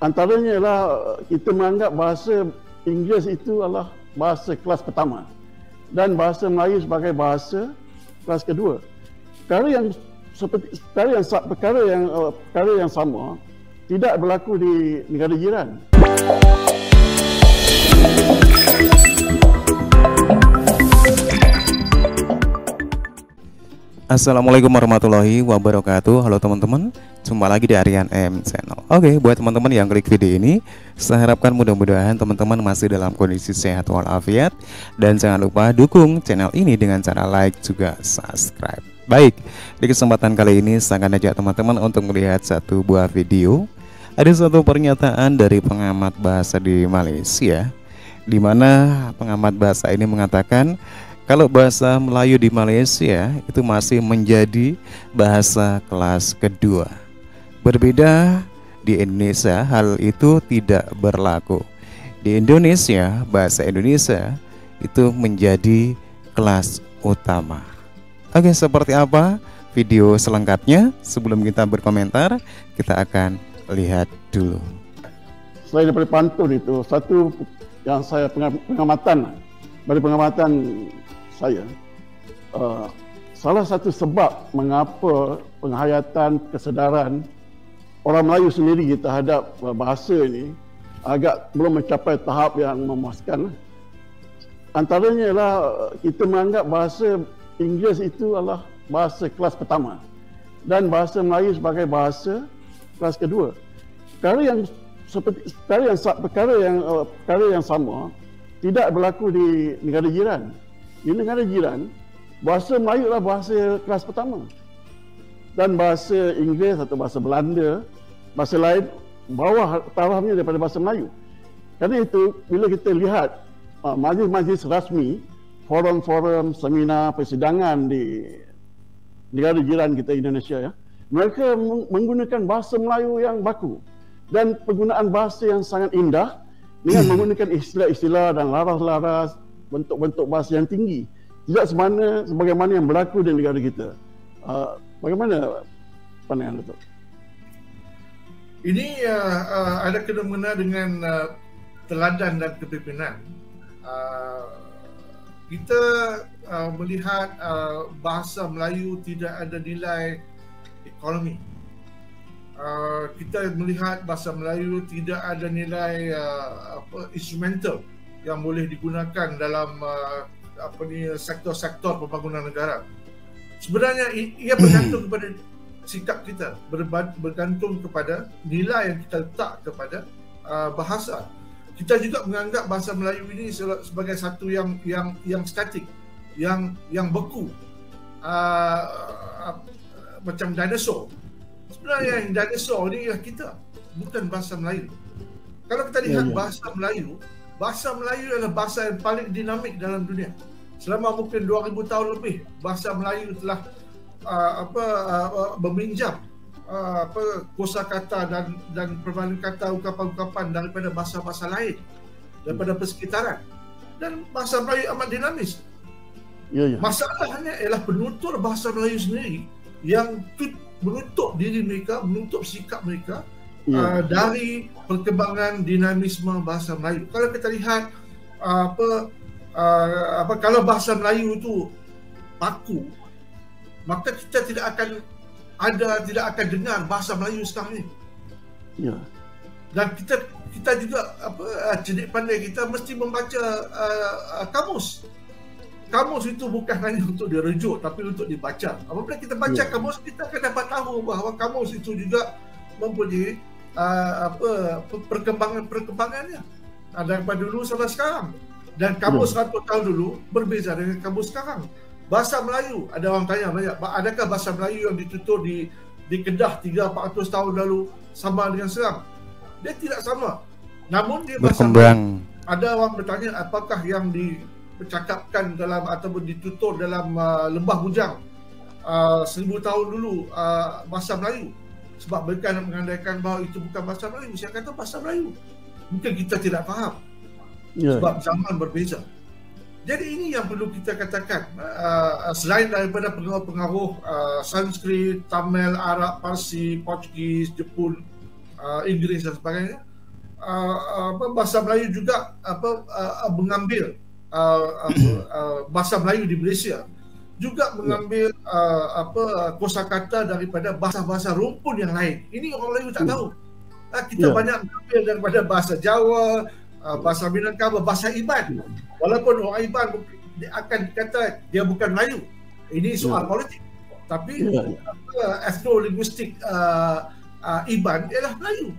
Antaranya ialah kita menganggap bahasa Inggeris itu adalah bahasa kelas pertama dan bahasa Melayu sebagai bahasa kelas kedua. Perkara yang sama tidak berlaku di negara jiran. Assalamualaikum warahmatullahi wabarakatuh. Halo teman-teman, jumpa lagi di Aryan M Channel. Oke, buat teman-teman yang klik video ini, saya harapkan mudah-mudahan teman-teman masih dalam kondisi sehat walafiat. Dan jangan lupa dukung channel ini dengan cara like juga subscribe. Baik, di kesempatan kali ini saya akan ajak teman-teman untuk melihat satu buah video. Ada satu pernyataan dari pengamat bahasa di Malaysia, di mana pengamat bahasa ini mengatakan kalau bahasa Melayu di Malaysia itu masih menjadi bahasa kelas kedua. Berbeda di Indonesia, hal itu tidak berlaku. Di Indonesia, bahasa Indonesia itu menjadi kelas utama. Oke, seperti apa video selengkapnya? Sebelum kita berkomentar, kita akan lihat dulu. Selain daripada pantun itu, satu yang saya pengamatan saya, salah satu sebab mengapa penghayatan kesedaran orang Melayu sendiri terhadap bahasa ini agak belum mencapai tahap yang memuaskan. Antaranya ialah kita menganggap bahasa Inggeris itu adalah bahasa kelas pertama dan bahasa Melayu sebagai bahasa kelas kedua. Perkara yang sama tidak berlaku di negara jiran. Di negara jiran, bahasa Melayu adalah bahasa kelas pertama dan bahasa Inggeris atau bahasa Belanda, bahasa lain bawah tarafnya daripada bahasa Melayu. Kerana itu, bila kita lihat majlis-majlis rasmi, forum-forum, seminar, persidangan di negara jiran kita Indonesia, mereka menggunakan bahasa Melayu yang baku dan penggunaan bahasa yang sangat indah dengan menggunakan istilah-istilah dan laras-laras, bentuk-bentuk bahasa yang tinggi, tidak sebagaimana yang berlaku di negara kita. Bagaimana pandangan Datuk? Ini ada kena-mengena dengan teladan dan kepimpinan. Kita melihat bahasa Melayu tidak ada nilai ekonomi. Kita melihat bahasa Melayu tidak ada nilai instrumental yang boleh digunakan dalam sektor-sektor pembangunan negara. Sebenarnya ia bergantung kepada sikap kita, bergantung kepada nilai yang kita letak kepada bahasa. Kita juga menganggap bahasa Melayu ini sebagai satu yang statik, yang beku, macam dinosaur. Sebenarnya yang dinosaur ini ialah kita, bukan bahasa Melayu. Kalau kita lihat bahasa Melayu adalah bahasa yang paling dinamik dalam dunia. Selama mungkin 2000 tahun lebih, bahasa Melayu telah meminjam kosakata dan perbandingan kata, ungkapan-ungkapan daripada bahasa-bahasa lain, daripada persekitaran. Dan bahasa Melayu amat dinamis. Masalahnya ialah penutur bahasa Melayu sendiri yang menutup diri mereka, menutup sikap mereka dari perkembangan dinamisme bahasa Melayu. Kalau kita lihat kalau bahasa Melayu itu baku, maka kita tidak akan dengar bahasa Melayu sekarang ini. Dan kita juga cerdik pandai kita mesti membaca kamus. Kamus itu bukan hanya untuk dirujuk tapi untuk dibaca. Apabila kita baca kamus, kita akan dapat tahu bahawa kamus itu juga mempunyai perkembangannya daripada dulu sampai sekarang. Dan kamus 100 tahun dulu berbeza dengan kamus sekarang. Bahasa Melayu, ada orang tanya banyak, adakah bahasa Melayu yang ditutur di Kedah 300-400 tahun lalu sama dengan sekarang? Dia tidak sama. Namun dia berkembang. Ada orang bertanya apakah yang dipercakapkan dalam ataupun ditutur dalam Lembah Bujang 1000 tahun dulu bahasa Melayu. Sebab mereka nak mengandaikan bahawa itu bukan bahasa Melayu. Saya kata bahasa Melayu. Mungkin kita tidak faham. Sebab zaman berbeza. Jadi ini yang perlu kita katakan. Selain daripada pengaruh-pengaruh Sanskrit, Tamil, Arab, Parsi, Portugis, Jepun, Inggeris dan sebagainya, bahasa Melayu juga mengambil bahasa Melayu di Malaysia juga mengambil kosakata daripada bahasa-bahasa rumpun yang lain. Ini orang Melayu tak tahu. Kita banyak mengambil daripada bahasa Jawa, bahasa Minangkabau, bahasa Iban. Walaupun orang Iban akan kata dia bukan Melayu. Ini soal politik. Tapi ethno-linguistik Iban ialah Melayu.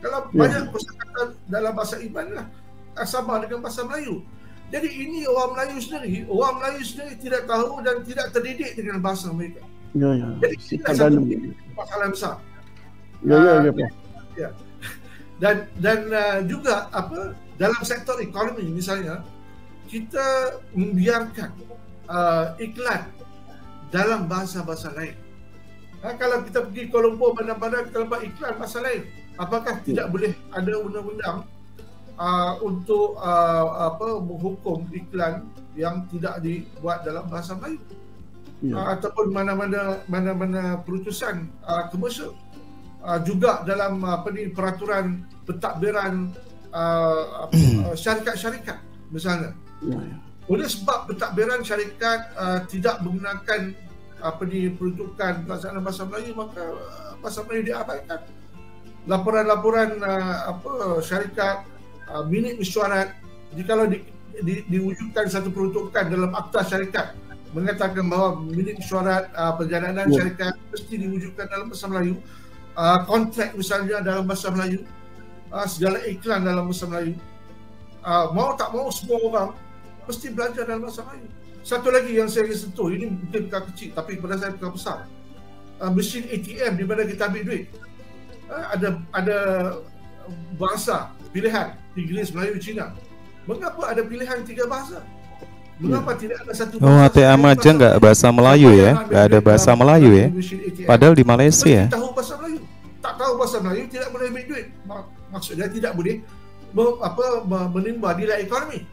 Kalau banyak kosakata dalam bahasa Iban lah sama dengan bahasa Melayu. Jadi ini orang Melayu sendiri tidak tahu dan tidak terdidik dengan bahasa mereka. Jadi ini satu masalah besar. Dan juga dalam sektor ekonomi misalnya kita membiarkan iklan dalam bahasa-bahasa lain. Kalau kita pergi Kuala Lumpur mana-mana kita nampak iklan bahasa lain, apakah tidak boleh ada undang-undang untuk menghukum iklan yang tidak dibuat dalam bahasa Melayu? Ataupun mana-mana perutusan komersial juga dalam peraturan pentadbiran syarikat-syarikat misalnya. Oleh sebab pentadbiran syarikat tidak menggunakan peruntukan pelaksanaan bahasa Melayu, maka bahasa Melayu diabaikan. Laporan-laporan syarikat minit mesyuarat, jikalau diwujudkan satu peruntukan dalam akta syarikat mengatakan bahawa minit mesyuarat perjalanan syarikat mesti diwujudkan dalam bahasa Melayu, kontrak misalnya dalam bahasa Melayu, segala iklan dalam bahasa Melayu, mau tak mau semua orang mesti belajar dalam bahasa Melayu. Satu lagi yang saya ingin sentuh, ini mungkin perkara kecil tapi pada saya perkara besar. Mesin ATM di mana kita ambil duit, ada bahasa pilihan Inggeris, Melayu, Cina. Mengapa ada pilihan 3 bahasa? Mengapa tidak ada satu bahasa? ATM aja nggak bahasa Melayu ya? Nggak ada bahasa Melayu ya? Padahal di Malaysia. Tahu bahasa Melayu. Tak tahu bahasa Melayu tidak boleh ambil duit. Maksudnya tidak boleh menimba nilai ekonomi.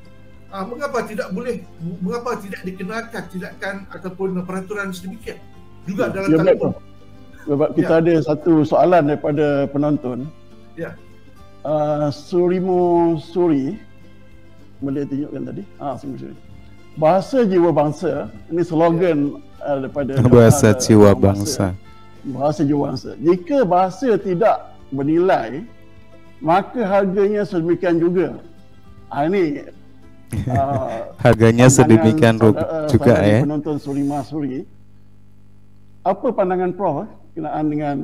Mengapa tidak dikenakan tindakan ataupun peraturan sedemikian juga dalam telefon? Sebab kita ada satu soalan daripada penonton. Surimo Suri boleh tunjukkan tadi. Surimo Suri. Bahasa jiwa bangsa, ini slogan daripada bahasa jiwa bangsa. Bahasa jiwa bangsa. Jika bahasa tidak bernilai, maka harganya sedemikian juga. Ini harganya sedemikian juga ya. Penonton Surima Suri, apa pandangan Prof berkenaan dengan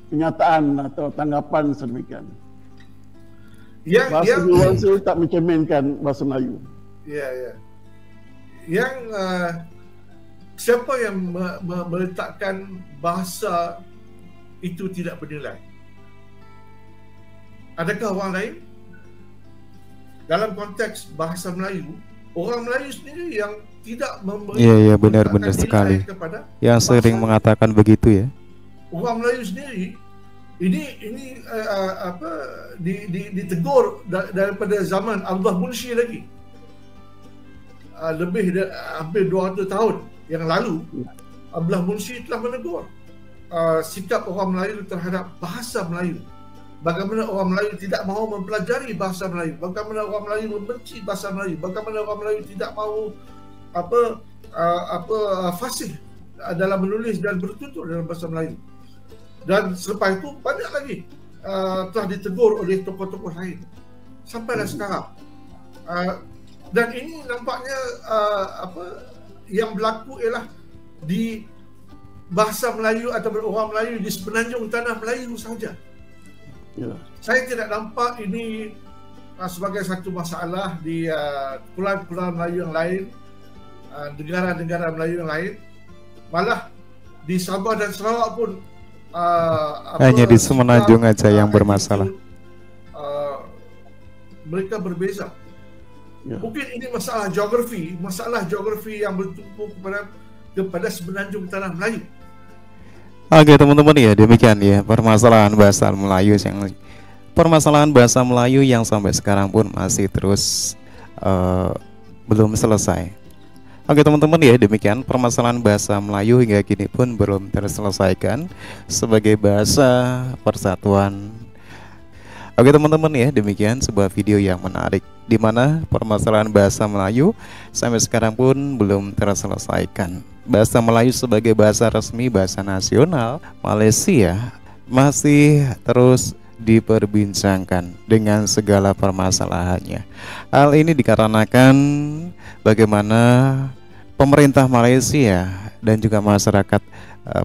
kenyataan atau tanggapan sedemikian? Bahasa jiwa bangsa tak mencerminkan bahasa Melayu. Yang siapa yang meletakkan bahasa itu tidak bernilai? Adakah orang lain? Dalam konteks bahasa Melayu, orang Melayu sendiri yang tidak memberi benar-benar sekali. Yang sering mengatakan begitu ya. Orang Melayu sendiri ini ditegur daripada zaman Abdullah Munshi lagi. Hampir 200 tahun yang lalu, Abdullah Munshi telah menegur sikap orang Melayu terhadap bahasa Melayu. Bagaimana orang Melayu tidak mahu mempelajari bahasa Melayu, bagaimana orang Melayu membenci bahasa Melayu, bagaimana orang Melayu tidak mahu fasih dalam menulis dan bertutur dalam bahasa Melayu. Dan selepas itu banyak lagi telah ditegur oleh tokoh-tokoh lain sampailah sekarang. Dan ini nampaknya yang berlaku ialah di bahasa Melayu atau orang Melayu di semenanjung tanah Melayu sahaja. Saya tidak nampak ini sebagai satu masalah di pulau-pulau Melayu yang lain, negara-negara Melayu yang lain. Malah di Sabah dan Sarawak pun hanya di semenanjung aja yang bermasalah. Mereka berbeza. Mungkin ini masalah geografi yang bertumpu kepada semenanjung tanah Melayu. Oke teman-teman ya, demikian ya permasalahan bahasa Melayu yang sampai sekarang pun masih terus belum selesai. Oke teman-teman ya, demikian permasalahan bahasa Melayu hingga kini pun belum terselesaikan sebagai bahasa persatuan Oke teman-teman ya, demikian sebuah video yang menarik di mana permasalahan bahasa Melayu sampai sekarang pun belum terselesaikan. Bahasa Melayu sebagai bahasa resmi, bahasa nasional Malaysia masih terus diperbincangkan dengan segala permasalahannya. Hal ini dikarenakan bagaimana pemerintah Malaysia dan juga masyarakat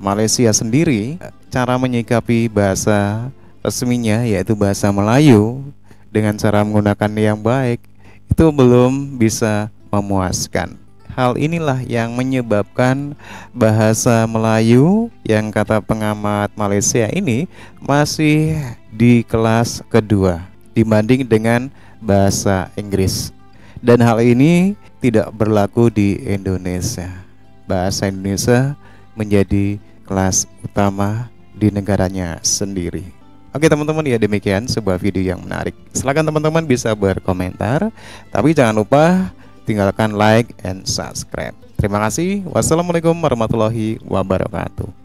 Malaysia sendiri cara menyikapi bahasa resminya yaitu bahasa Melayu dengan cara menggunakan yang baik itu belum bisa memuaskan. Hal inilah yang menyebabkan bahasa Melayu yang kata pengamat Malaysia ini masih di kelas kedua dibanding dengan bahasa Inggris. Dan hal ini tidak berlaku di Indonesia. Bahasa Indonesia menjadi kelas utama di negaranya sendiri. Oke teman-teman ya, demikian sebuah video yang menarik. Silakan teman-teman bisa berkomentar, tapi jangan lupa tinggalkan like and subscribe. Terima kasih. Wassalamualaikum warahmatullahi wabarakatuh.